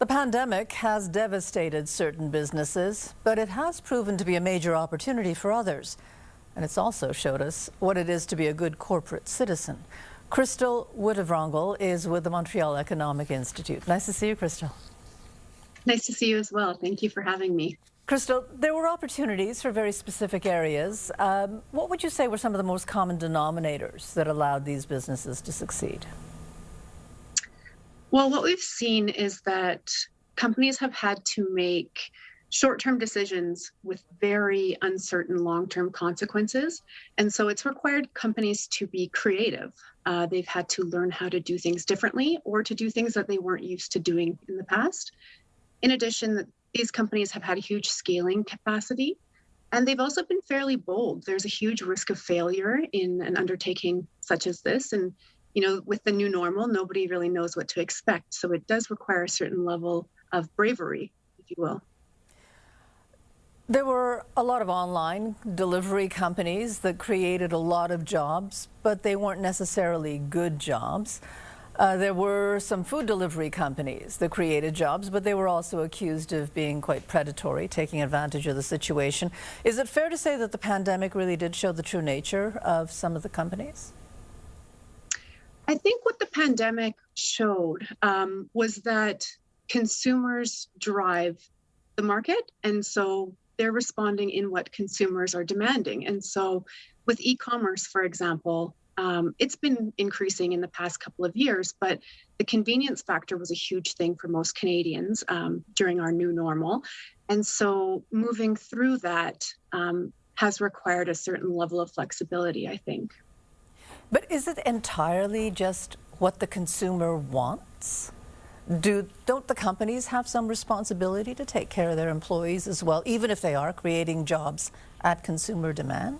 The pandemic has devastated certain businesses, but it has proven to be a major opportunity for others. And it's also showed us what it is to be a good corporate citizen. Krystle Wittevrongel is with the Montreal Economic Institute. Nice to see you, Krystle. Nice to see you as well. Thank you for having me. Krystle, there were opportunities for very specific areas. What would you say were some of the most common denominators that allowed these businesses to succeed? Well, what we've seen is that companies have had to make short-term decisions with very uncertain long-term consequences. And so it's required companies to be creative. They've had to learn how to do things differently or to do things that they weren't used to doing in the past. In addition, these companies have had a huge scaling capacity, and they've also been fairly bold. There's a huge risk of failure in an undertaking such as this. And you know, with the new normal, nobody really knows what to expect. So it does require a certain level of bravery, if you will. There were a lot of online delivery companies that created a lot of jobs, but they weren't necessarily good jobs. There were some food delivery companies that created jobs, but they were also accused of being quite predatory, taking advantage of the situation. Is it fair to say that the pandemic really did show the true nature of some of the companies? I think what the pandemic showed was that consumers drive the market, and so they're responding in what consumers are demanding. And so with e-commerce, for example, it's been increasing in the past couple of years, but the convenience factor was a huge thing for most Canadians during our new normal. And so moving through that has required a certain level of flexibility, I think. But is it entirely just what the consumer wants? Don't the companies have some responsibility to take care of their employees as well, even if they are creating jobs at consumer demand?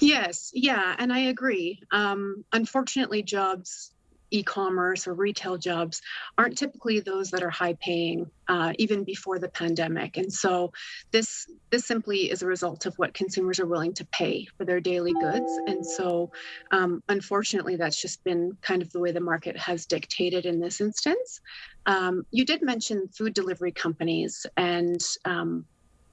Yes, yeah, and I agree. Unfortunately, jobs, e-commerce or retail jobs, aren't typically those that are high paying, even before the pandemic. And so this simply is a result of what consumers are willing to pay for their daily goods. And so unfortunately, that's just been kind of the way the market has dictated in this instance. You did mention food delivery companies, and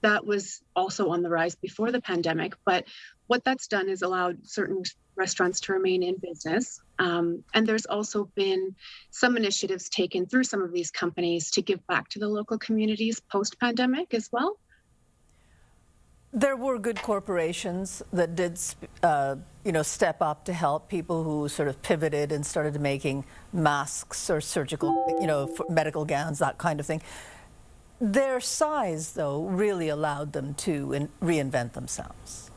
that was also on the rise before the pandemic. But what that's done is allowed certain restaurants to remain in business. And there's also been some initiatives taken through some of these companies to give back to the local communities post-pandemic as well. There were good corporations that did, step up to help people who sort of pivoted and started making masks or surgical, medical gowns, that kind of thing. Their size, though, really allowed them to reinvent themselves.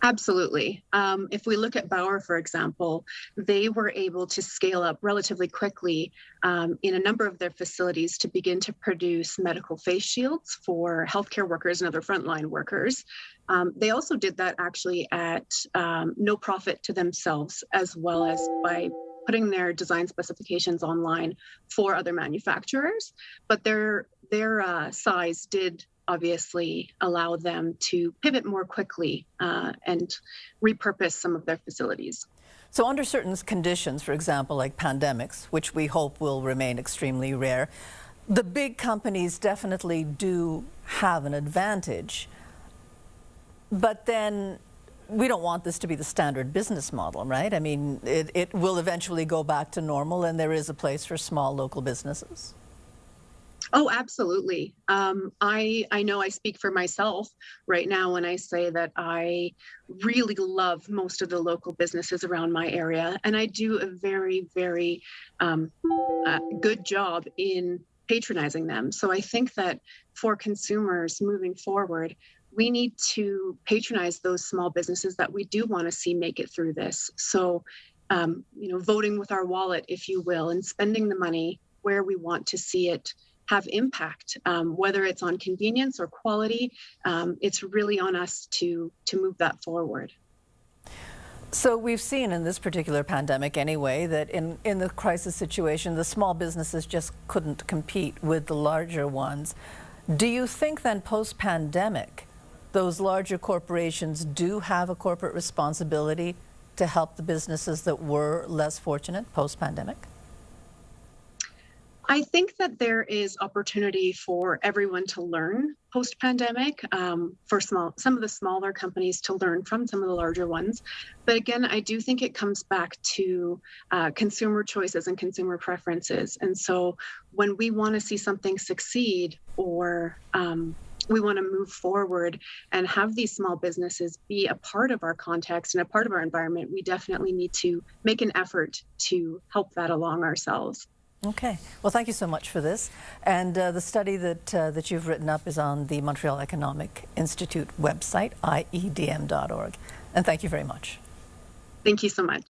Absolutely. If we look at Bauer, for example, they were able to scale up relatively quickly in a number of their facilities to begin to produce medical face shields for healthcare workers and other frontline workers. They also did that actually at no profit to themselves, as well as by putting their design specifications online for other manufacturers. But their size did obviously allow them to pivot more quickly and repurpose some of their facilities. So under certain conditions, for example, like pandemics, which we hope will remain extremely rare, the big companies definitely do have an advantage. But then we don't want this to be the standard business model, right? I mean, it will eventually go back to normal, and there is a place for small local businesses. Oh, absolutely. I know I speak for myself right now when I say that I really love most of the local businesses around my area, and I do a very, very good job in patronizing them. So I think that for consumers moving forward, we need to patronize those small businesses that we do want to see make it through this. So, voting with our wallet, if you will, and spending the money where we want to see it have impact, whether it's on convenience or quality. It's really on us to move that forward. So we've seen in this particular pandemic anyway that in the crisis situation, the small businesses just couldn't compete with the larger ones. Do you think then post-pandemic, those larger corporations do have a corporate responsibility to help the businesses that were less fortunate post-pandemic? I think that there is opportunity for everyone to learn post-pandemic, for some of the smaller companies to learn from some of the larger ones. But again, I do think it comes back to consumer choices and consumer preferences. And so when we want to see something succeed, or we want to move forward and have these small businesses be a part of our context and a part of our environment, we definitely need to make an effort to help that along ourselves. Okay. Well, thank you so much for this. And the study that you've written up is on the Montreal Economic Institute website, iedm.org. And thank you very much. Thank you so much.